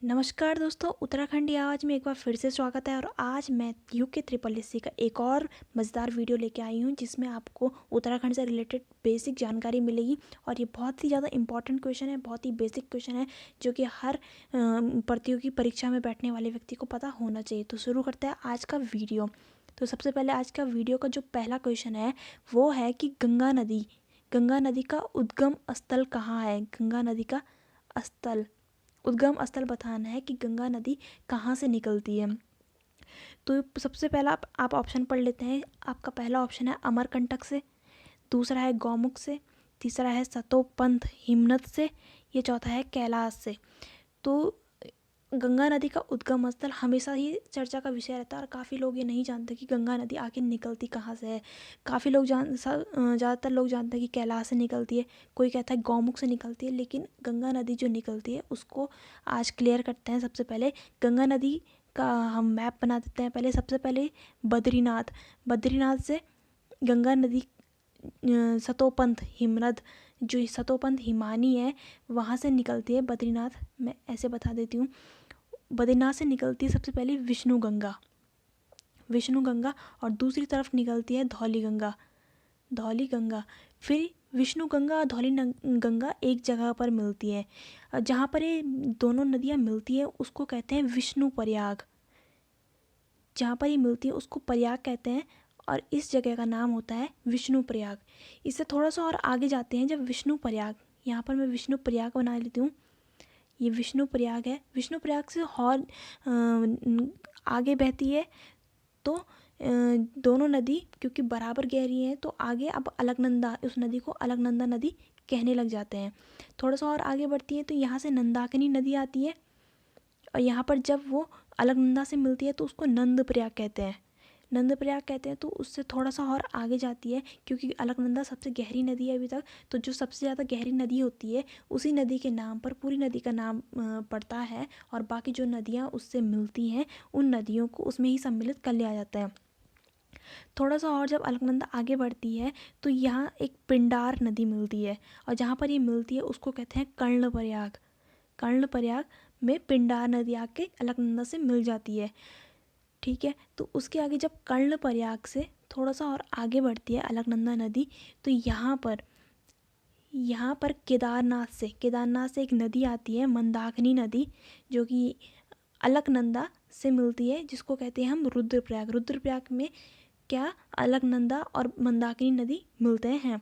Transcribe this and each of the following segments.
नमस्कार दोस्तों, उत्तराखंडी आवाज़ में एक बार फिर से स्वागत है। और आज मैं यूके ट्रिपल एससी का एक और मज़ेदार वीडियो लेके आई हूँ जिसमें आपको उत्तराखंड से रिलेटेड बेसिक जानकारी मिलेगी। और ये बहुत ही ज़्यादा इंपॉर्टेंट क्वेश्चन है, बहुत ही बेसिक क्वेश्चन है जो कि हर प्रतियोगी परीक्षा में बैठने वाले व्यक्ति को पता होना चाहिए। तो शुरू करते हैं आज का वीडियो। तो सबसे पहले आज का वीडियो का जो पहला क्वेश्चन है वो है कि गंगा नदी का उद्गम स्थल कहाँ है। गंगा नदी का उद्गम स्थल बताना है कि गंगा नदी कहाँ से निकलती है। तो सबसे पहला आप ऑप्शन पढ़ लेते हैं। आपका पहला ऑप्शन है अमरकंटक से, दूसरा है गौमुख से, तीसरा है सतोपंथ हिमनद से, ये चौथा है कैलाश से। तो गंगा नदी का उद्गम स्थल हमेशा ही चर्चा का विषय रहता है और काफ़ी लोग ये नहीं जानते कि गंगा नदी आखिर निकलती कहाँ से है। काफ़ी लोग ज़्यादातर लोग जानते हैं कि कैलाश से निकलती है, कोई कहता है गौमुख से निकलती है, लेकिन गंगा नदी जो निकलती है उसको आज क्लियर करते हैं। सबसे पहले गंगा नदी का हम मैप बना देते हैं। सबसे पहले बद्रीनाथ से गंगा नदी सतोपंथ हिमनद, जो सतोपंथ हिमानी है वहाँ से निकलती है। बद्रीनाथ मैं ऐसे बता देती हूँ। बद्रीनाथ से निकलती है सबसे पहले विष्णु गंगा और दूसरी तरफ निकलती है धौली गंगा। फिर विष्णु गंगा और धौली गंगा एक जगह पर मिलती है। जहाँ पर ये दोनों नदियाँ मिलती है उसको कहते हैं विष्णु प्रयाग। जहाँ पर ये मिलती है उसको प्रयाग कहते हैं और इस जगह का नाम होता है विष्णु प्रयाग। इससे थोड़ा सा और आगे जाते हैं जब विष्णु प्रयाग, यहाँ पर मैं विष्णु प्रयाग बना लेती हूँ। ये विष्णु प्रयाग है। विष्णु प्रयाग से और आगे बहती है तो दोनों नदी क्योंकि बराबर गहरी हैं तो आगे अब अलकनंदा, उस नदी को अलकनंदा नदी कहने लग जाते हैं। थोड़ा सा और आगे बढ़ती है तो यहाँ से नंदाकिनी नदी आती है और यहाँ पर जब वो अलकनंदा से मिलती है तो उसको नंद प्रयाग कहते हैं। तो उससे थोड़ा सा और आगे जाती है क्योंकि अलकनंदा सबसे गहरी नदी है अभी तक। तो जो सबसे ज़्यादा गहरी नदी होती है उसी नदी के नाम पर पूरी नदी का नाम पड़ता है और बाकी जो नदियाँ उससे मिलती हैं उन नदियों को उसमें ही सम्मिलित कर लिया जाता है। थोड़ा सा और जब अलकनंदा आगे बढ़ती है तो यहाँ एक पिंडार नदी मिलती है और जहाँ पर ये मिलती है उसको कहते हैं कर्णप्रयाग में पिंडार नदी आके अलकनंदा से मिल जाती है। ठीक है, तो उसके आगे जब कर्णप्रयाग से थोड़ा सा और आगे बढ़ती है अलकनंदा नदी तो यहाँ पर केदारनाथ से एक नदी आती है मंदाकिनी नदी, जो कि अलकनंदा से मिलती है, जिसको कहते हैं हम रुद्रप्रयाग में क्या अलकनंदा और मंदाकिनी नदी मिलते हैं।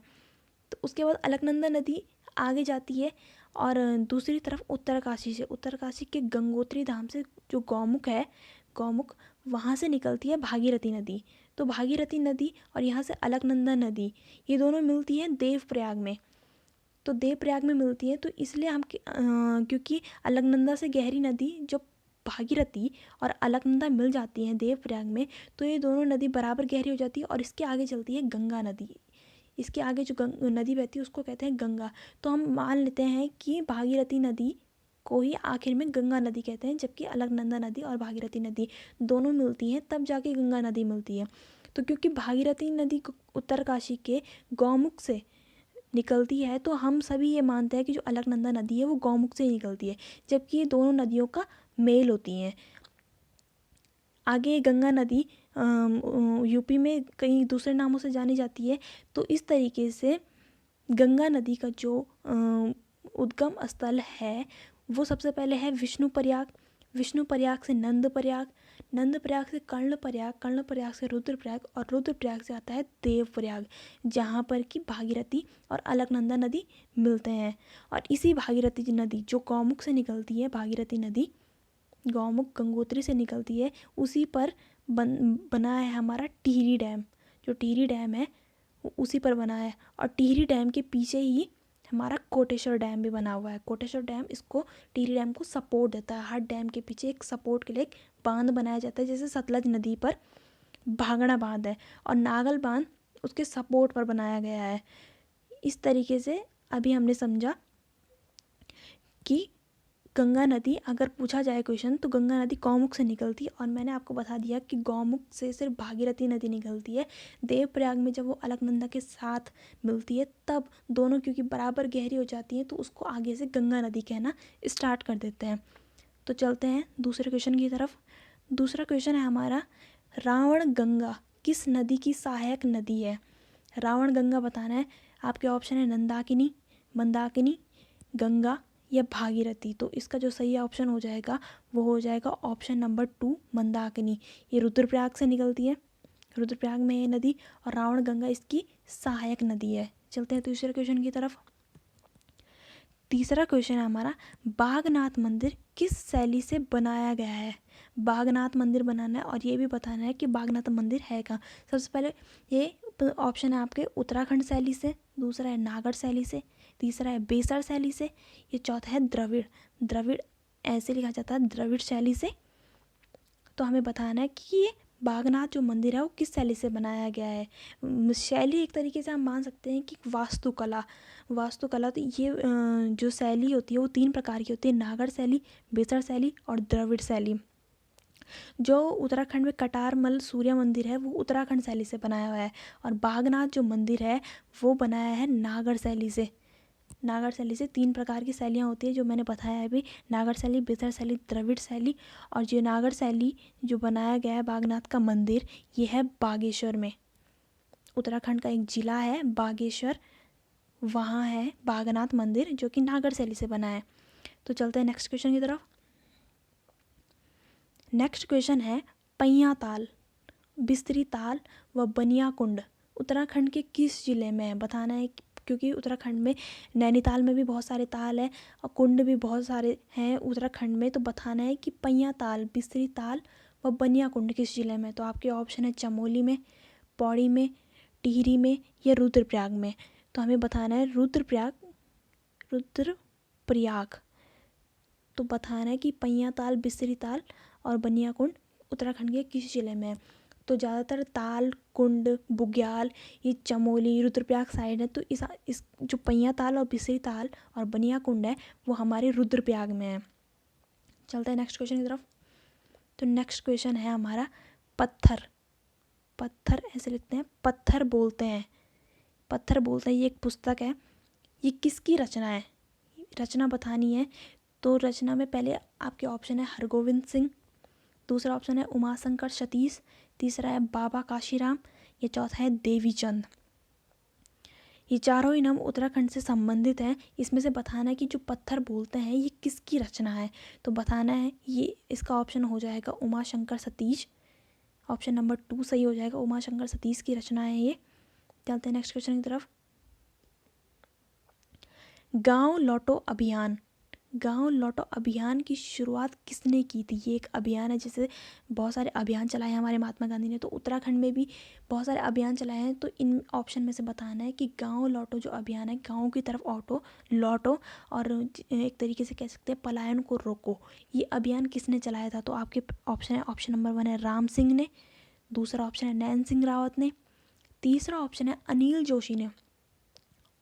तो उसके बाद अलकनंदा नदी आगे जाती है और दूसरी तरफ उत्तरकाशी के गंगोत्री धाम से जो गौमुख वहाँ से निकलती है भागीरथी नदी। तो भागीरथी नदी और यहाँ से अलकनंदा नदी ये दोनों मिलती हैं देवप्रयाग में। तो देवप्रयाग में मिलती है तो इसलिए हम क्योंकि अलकनंदा से गहरी नदी जो भागीरथी और अलकनंदा मिल जाती हैं देवप्रयाग में, तो ये दोनों नदी बराबर गहरी हो जाती है और इसके आगे चलती है गंगा नदी। इसके आगे जो नदी बहती है उसको कहते हैं गंगा। तो हम मान लेते हैं कि भागीरथी नदी को ही आखिर में गंगा नदी कहते हैं, जबकि अलकनंदा नदी और भागीरथी नदी दोनों मिलती हैं तब जाके गंगा नदी मिलती है। तो क्योंकि भागीरथी नदी उत्तरकाशी के गौमुख से निकलती है तो हम सभी ये मानते हैं कि जो अलकनंदा नदी है वो गौमुख से ही निकलती है, जबकि ये दोनों नदियों का मेल होती हैं। आगे गंगा नदी यूपी में कई दूसरे नामों से जानी जाती है। तो इस तरीके से गंगा नदी का जो उद्गम स्थल है वो सबसे पहले है विष्णु प्रयाग से नंद प्रयाग से कर्ण प्रयाग से रुद्रप्रयाग और रुद्रप्रयाग से आता है देवप्रयाग, जहाँ पर कि भागीरथी और अलकनंदा नदी मिलते हैं। और इसी भागीरथी नदी जो गौमुख से निकलती है, भागीरथी नदी गौमुख गंगोत्री से निकलती है, उसी पर बना है हमारा टिहरी डैम। जो टिहरी डैम है वो उसी पर बना है और टिहरी डैम के पीछे ही हमारा कोटेश्वर डैम भी बना हुआ है। कोटेश्वर डैम इसको टिहरी डैम को सपोर्ट देता है। हर डैम के पीछे एक सपोर्ट के लिए एक बांध बनाया जाता है, जैसे सतलज नदी पर भागड़ा बांध है और नागल बांध उसके सपोर्ट पर बनाया गया है। इस तरीके से अभी हमने समझा कि गंगा नदी अगर पूछा जाए क्वेश्चन तो गंगा नदी गौमुख से निकलती है और मैंने आपको बता दिया कि गौमुख से सिर्फ भागीरथी नदी निकलती है। देवप्रयाग में जब वो अलकनंदा के साथ मिलती है तब दोनों क्योंकि बराबर गहरी हो जाती हैं तो उसको आगे से गंगा नदी कहना स्टार्ट कर देते हैं। तो चलते हैं दूसरे क्वेश्चन की तरफ। दूसरा क्वेश्चन है हमारा, रावण गंगा किस नदी की सहायक नदी है? रावण गंगा बताना है। आपके ऑप्शन है नंदाकिनी, मंदाकिनी, गंगा या भागीरथी। तो इसका जो सही ऑप्शन हो जाएगा वो हो जाएगा ऑप्शन नंबर 2 मंदाकिनी। ये रुद्रप्रयाग से निकलती है, रुद्रप्रयाग में ये नदी, और रावण गंगा इसकी सहायक नदी है। चलते हैं तीसरे क्वेश्चन की तरफ। तीसरा क्वेश्चन है हमारा, बागनाथ मंदिर किस शैली से बनाया गया है? बागनाथ मंदिर बनाना है और ये भी बताना है कि बागनाथ मंदिर है कहाँ। सबसे पहले ये ऑप्शन है आपके उत्तराखंड शैली से, दूसरा है नागढ़ शैली से, तीसरा है बेसर शैली से, ये चौथा है द्रविड़। द्रविड़ ऐसे लिखा जाता है, द्रविड़ शैली से। तो हमें बताना है कि ये बागनाथ जो मंदिर है वो किस शैली से बनाया गया है। शैली एक तरीके से हम मान सकते हैं कि वास्तुकला। वास्तुकला तो ये जो शैली होती है वो 3 प्रकार की होती है, नागढ़ शैली, बेसर शैली और द्रविड़ शैली। जो उत्तराखंड में कटारमल सूर्य मंदिर है वो उत्तराखंड शैली से बनाया हुआ है, और बागनाथ जो मंदिर है वो बनाया है नागढ़ शैली से। नागढ़ शैली से 3 प्रकार की शैलियाँ होती है जो मैंने बताया है अभी, नागढ़ शैली, बेसर शैली, द्रविड़ शैली। और जो नागढ़ शैली जो बनाया गया है बागनाथ का मंदिर, ये है बागेश्वर में। उत्तराखंड का एक जिला है बागेश्वर, वहाँ है बागनाथ मंदिर जो कि नागढ़ शैली से बना है। तो चलते हैं नेक्स्ट क्वेश्चन की तरफ। नेक्स्ट क्वेश्चन है, पैया ताल, बिस्तरी ताल व बनिया कुंड उत्तराखंड के किस जिले में है? बताना है, क्योंकि उत्तराखंड में नैनीताल में भी बहुत सारे ताल हैं और कुंड भी बहुत सारे हैं उत्तराखंड में। तो बताना है कि पैया ताल, बिस्तरी ताल व बनिया कुंड किस जिले में। तो आपके ऑप्शन है चमोली में, पौड़ी में, टिहरी में या रुद्रप्रयाग में। तो हमें बताना है रुद्रप्रयाग। रुद्रप्रयाग। तो बताना है कि पैया ताल, बिस्तरी ताल और बनिया कुंड उत्तराखंड के किस जिले में है। तो ज़्यादातर ताल, कुंड, बुग्याल ये चमोली, रुद्रप्रयाग साइड है। तो इस जो पैया ताल और बिस्तरी ताल और बनिया कुंड है वो हमारे रुद्रप्रयाग में है। चलते हैं नेक्स्ट क्वेश्चन की तरफ। तो नेक्स्ट क्वेश्चन है हमारा, पत्थर। पत्थर ऐसे लिखते हैं, पत्थर बोलते हैं। पत्थर बोलते हैं ये एक पुस्तक है, ये किसकी रचना है? रचना बतानी है। तो रचना में पहले आपके ऑप्शन है हरगोविंद सिंह, दूसरा ऑप्शन है उमाशंकर सतीश, तीसरा है बाबा काशीराम, ये चौथा है देवीचंद। ये चारों ही नाम उत्तराखंड से संबंधित हैं। इसमें से बताना है कि जो पत्थर बोलते हैं ये किसकी रचना है। तो बताना है, ये इसका ऑप्शन हो जाएगा उमाशंकर सतीश। ऑप्शन नंबर 2 सही हो जाएगा, उमाशंकर सतीश की रचना है ये। चलते हैं नेक्स्ट क्वेश्चन की तरफ। गांव लौटो अभियान, गांव लौटो अभियान की शुरुआत किसने की थी? ये एक अभियान है, जैसे बहुत सारे अभियान चलाए हैं हमारे महात्मा गांधी ने, तो उत्तराखंड में भी बहुत सारे अभियान चलाए हैं। तो इन ऑप्शन में से बताना है कि गांव लौटो जो अभियान है, गांव की तरफ लौटो और एक तरीके से कह सकते हैं पलायन को रोको, ये अभियान किसने चलाया था? तो आपके ऑप्शन है, ऑप्शन नंबर 1 है राम सिंह ने, दूसरा ऑप्शन है नैन सिंह रावत ने, तीसरा ऑप्शन है अनिल जोशी ने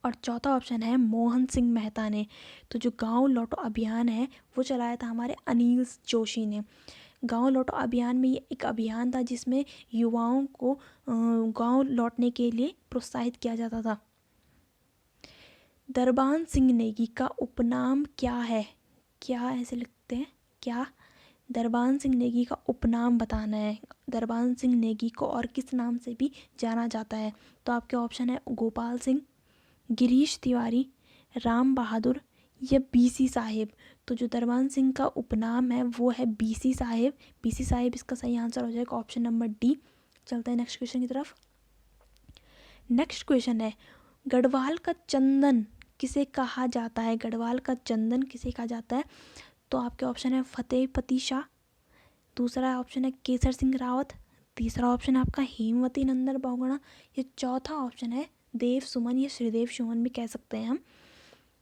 और चौथा ऑप्शन है मोहन सिंह मेहता ने। तो जो गांव लौटो अभियान है वो चलाया था हमारे अनिल जोशी ने। गांव लौटो अभियान में ये एक अभियान था जिसमें युवाओं को गांव लौटने के लिए प्रोत्साहित किया जाता था। दरबान सिंह नेगी का उपनाम क्या है? क्या ऐसे लिखते हैं, क्या? दरबान सिंह नेगी का उपनाम बताना है। दरबान सिंह नेगी को और किस नाम से भी जाना जाता है? तो आपके ऑप्शन है गोपाल सिंह, गिरीश तिवारी, राम बहादुर या बीसी साहिब। तो जो दरबान सिंह का उपनाम है वो है बीसी साहिब। बीसी साहिब इसका सही आंसर हो जाएगा ऑप्शन नंबर डी। चलते हैं नेक्स्ट क्वेश्चन की तरफ। नेक्स्ट क्वेश्चन है, गढ़वाल का चंदन किसे कहा जाता है? गढ़वाल का चंदन किसे कहा जाता है? तो आपके ऑप्शन है फतेहपति शाह, दूसरा ऑप्शन है केसर सिंह रावत, तीसरा ऑप्शन है आपका हेमवती नंदन बहुगुणा, ये चौथा ऑप्शन है देव सुमन या श्रीदेव सुमन भी कह सकते हैं हम।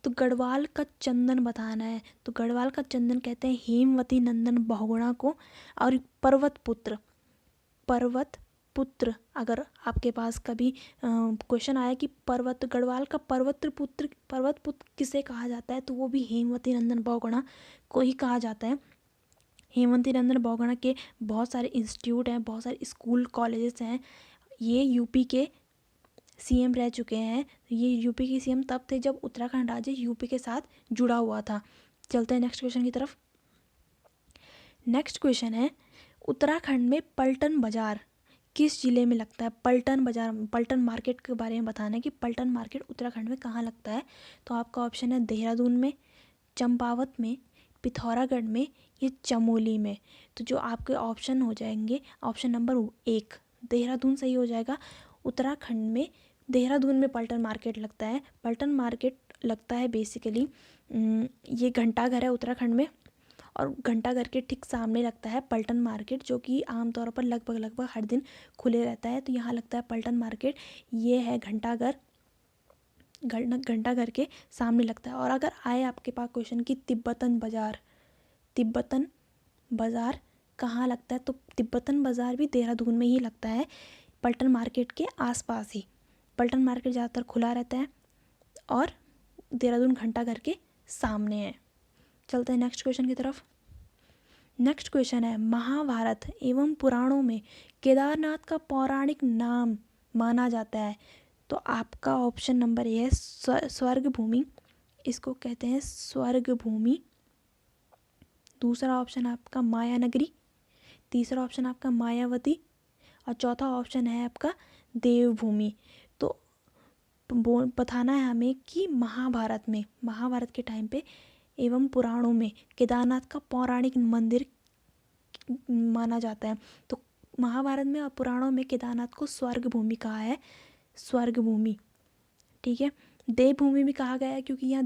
तो गढ़वाल का चंदन बताना है। तो गढ़वाल का चंदन कहते हैं हेमवती नंदन बहुगुणा को। और पर्वत पुत्र अगर आपके पास कभी क्वेश्चन आया कि गढ़वाल का पर्वत पुत्र किसे कहा जाता है, तो वो भी हेमवती नंदन बहुगुणा को ही कहा जाता है। हेमवती नंदन बहुगुणा के बहुत सारे इंस्टीट्यूट हैं, बहुत सारे स्कूल कॉलेजेस हैं। ये यूपी के सीएम रह चुके हैं। ये यूपी के सीएम तब थे जब उत्तराखंड राज्य यूपी के साथ जुड़ा हुआ था। चलते हैं नेक्स्ट क्वेश्चन की तरफ। नेक्स्ट क्वेश्चन है, उत्तराखंड में पलटन बाजार किस जिले में लगता है? पलटन बाजार, पलटन मार्केट के बारे में बताना है कि पलटन मार्केट उत्तराखंड में कहाँ लगता है। तो आपका ऑप्शन है देहरादून में, चंपावत में, पिथौरागढ़ में, या चमोली में। तो जो आपके ऑप्शन हो जाएंगे, ऑप्शन नंबर 1 देहरादून सही हो जाएगा। उत्तराखंड में देहरादून में पलटन मार्केट लगता है। पलटन मार्केट लगता है बेसिकली ये घंटाघर है उत्तराखंड में, और घंटाघर के ठीक सामने लगता है पलटन मार्केट, जो कि आमतौर पर लगभग हर दिन खुले रहता है। तो यहाँ लगता है पलटन मार्केट, ये है घंटाघर के सामने लगता है। और अगर आए आपके पास क्वेश्चन की तिब्बतन बाज़ार कहाँ लगता है, तो तिब्बतन बाज़ार भी देहरादून में ही लगता है, पलटन मार्केट के आसपास ही। पलटन मार्केट ज़्यादातर खुला रहता है और देहरादून घंटाघर के सामने है। चलते हैं नेक्स्ट क्वेश्चन की तरफ। नेक्स्ट क्वेश्चन है, महाभारत एवं पुराणों में केदारनाथ का पौराणिक नाम माना जाता है। तो आपका ऑप्शन नंबर ए है स्वर्ग भूमि, इसको कहते हैं स्वर्ग भूमि। दूसरा ऑप्शन आपका माया नगरी, तीसरा ऑप्शन आपका मायावती, और चौथा ऑप्शन है आपका देवभूमि। तो बताना है हमें कि महाभारत के टाइम पे एवं पुराणों में केदारनाथ का पौराणिक मंदिर माना जाता है। तो महाभारत में और पुराणों में केदारनाथ को स्वर्ग भूमि कहा है, स्वर्ग भूमि। ठीक है, देवभूमि भी कहा गया है क्योंकि यहाँ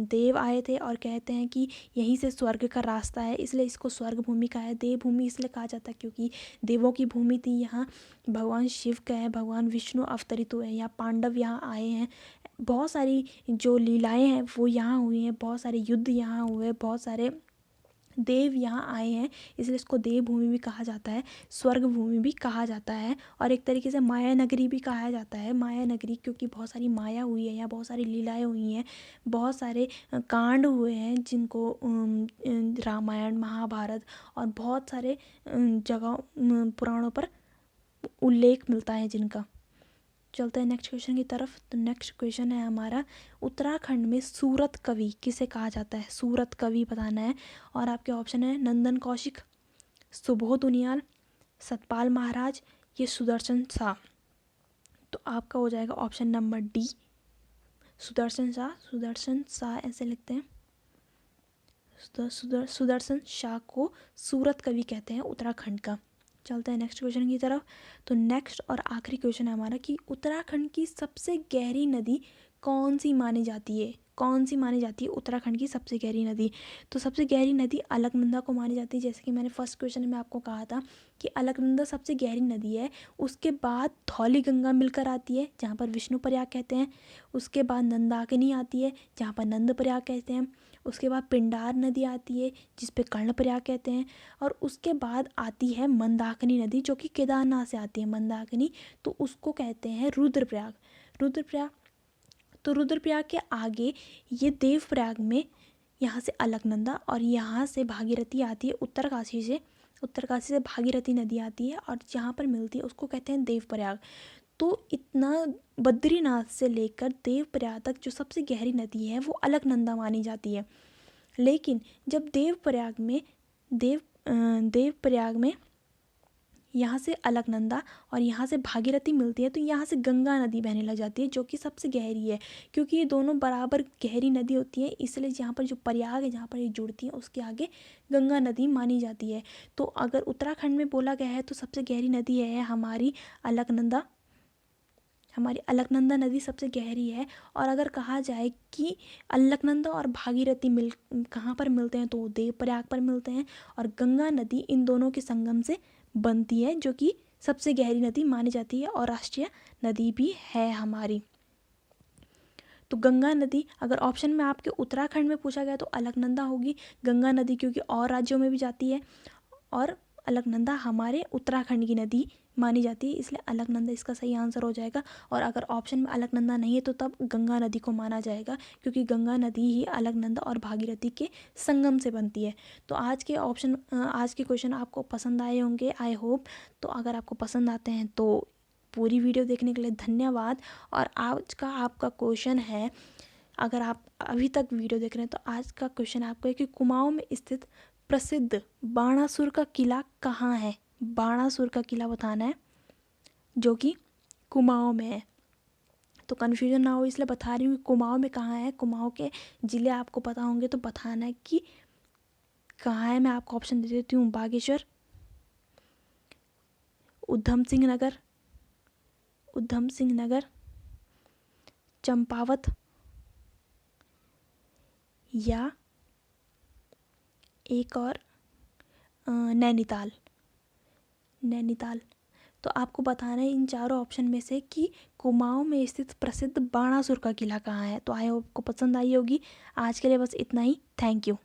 देव आए थे और कहते हैं कि यहीं से स्वर्ग का रास्ता है, इसलिए इसको स्वर्ग भूमि कहा है। देवभूमि इसलिए कहा जाता है क्योंकि देवों की भूमि थी, यहाँ भगवान शिव का है, भगवान विष्णु अवतरित हुए हैं, यहाँ पांडव यहाँ आए हैं, बहुत सारी जो लीलाएं हैं वो यहाँ हुई हैं, बहुत सारे युद्ध यहाँ हुए, बहुत सारे देव यहाँ आए हैं, इसलिए इसको देवभूमि भी कहा जाता है, स्वर्ग भूमि भी कहा जाता है। और एक तरीके से माया नगरी भी कहा जाता है, माया नगरी क्योंकि बहुत सारी माया हुई है, यहाँ बहुत सारी लीलाएं हुई हैं, बहुत सारे कांड हुए हैं जिनको रामायण, महाभारत और बहुत सारे जगह पुराणों पर उल्लेख मिलता है जिनका। चलते हैं नेक्स्ट क्वेश्चन की तरफ। तो नेक्स्ट क्वेश्चन है हमारा, उत्तराखंड में सूरत कवि किसे कहा जाता है? सूरत कवि बताना है। और आपके ऑप्शन है नंदन कौशिक, सुबोध उनियाल, सतपाल महाराज, ये सुदर्शन शाह। तो आपका हो जाएगा option number D, Sudarshan Shah ऐसे लिखते हैं। सुदर्शन शाह को सूरत कवि कहते हैं उत्तराखंड का। चलते हैं नेक्स्ट क्वेश्चन की तरफ। तो नेक्स्ट और आखिरी क्वेश्चन है हमारा कि उत्तराखंड की सबसे गहरी नदी कौन सी मानी जाती है? कौन सी मानी जाती है उत्तराखंड की सबसे गहरी नदी? तो सबसे गहरी नदी अलकनंदा को मानी जाती है, जैसे कि मैंने फर्स्ट क्वेश्चन में आपको कहा था कि अलकनंदा सबसे गहरी नदी है। उसके बाद धौली गंगा मिलकर आती है जहाँ पर विष्णु प्रयाग कहते हैं, उसके बाद नंदाकिनी आती है जहाँ पर नंद प्रयाग कहते हैं, उसके बाद पिंडार नदी आती है जिस पे कर्ण प्रयाग कहते हैं, और उसके बाद आती है मंदाकिनी नदी जो कि केदारनाथ से आती है मंदाकिनी, तो उसको कहते हैं रुद्रप्रयाग। तो रुद्रप्रयाग के आगे ये देवप्रयाग में यहाँ से अलकनंदा और यहाँ से भागीरथी आती है, उत्तरकाशी से भागीरथी नदी आती है और जहाँ पर मिलती है उसको कहते हैं देवप्रयाग। तो इतना बद्रीनाथ से लेकर देवप्रयाग तक जो सबसे गहरी नदी है वो अलकनंदा मानी जाती है। लेकिन जब देवप्रयाग में यहाँ से अलकनंदा और यहाँ से भागीरथी मिलती है तो यहाँ से गंगा नदी बहने लग जाती है जो कि सबसे गहरी है, क्योंकि ये दोनों बराबर गहरी नदी होती है, इसलिए यहाँ पर जो प्रयाग है जहाँ पर ये जुड़ती है उसके आगे गंगा नदी मानी जाती है। तो अगर उत्तराखंड में बोला गया है तो सबसे गहरी नदी है हमारी अलकनंदा नदी सबसे गहरी है। और अगर कहा जाए कि अलकनंदा और भागीरथी कहाँ पर मिलते हैं तो देवप्रयाग पर मिलते हैं, और गंगा नदी इन दोनों के संगम से बनती है जो कि सबसे गहरी नदी मानी जाती है और राष्ट्रीय नदी भी है हमारी। तो गंगा नदी अगर ऑप्शन में आपके उत्तराखंड में पूछा गया तो अलकनंदा होगी, गंगा नदी क्योंकि और राज्यों में भी जाती है और अलकनंदा हमारे उत्तराखंड की नदी मानी जाती है, इसलिए अलकनंदा इसका सही आंसर हो जाएगा। और अगर ऑप्शन में अलकनंदा नहीं है तो तब गंगा नदी को माना जाएगा क्योंकि गंगा नदी ही अलकनंदा और भागीरथी के संगम से बनती है। तो आज के क्वेश्चन आपको पसंद आए होंगे, आई होप। तो अगर आपको पसंद आते हैं तो पूरी वीडियो देखने के लिए धन्यवाद। और आज का आपका क्वेश्चन है, अगर आप अभी तक वीडियो देख रहे हैं तो आज का क्वेश्चन आपका है कि कुमाऊं में स्थित प्रसिद्ध बाणासुर का किला कहाँ है? बाणासुर का किला बताना है, जो कि कुमाऊं में है। तो कन्फ्यूजन ना हो इसलिए बता रही हूँ कि कुमाऊं में कहाँ है। कुमाऊं के ज़िले आपको पता होंगे तो बताना है कि कहाँ है। मैं आपको ऑप्शन दे देती हूँ, बागेश्वर, उधम सिंह नगर, चंपावत या एक और नैनीताल। तो आपको बताना है इन चारों ऑप्शन में से कि कुमाऊं में स्थित प्रसिद्ध बाणासुर का किला कहाँ है। तो आई होप आपको पसंद आई होगी। आज के लिए बस इतना ही। Thank you.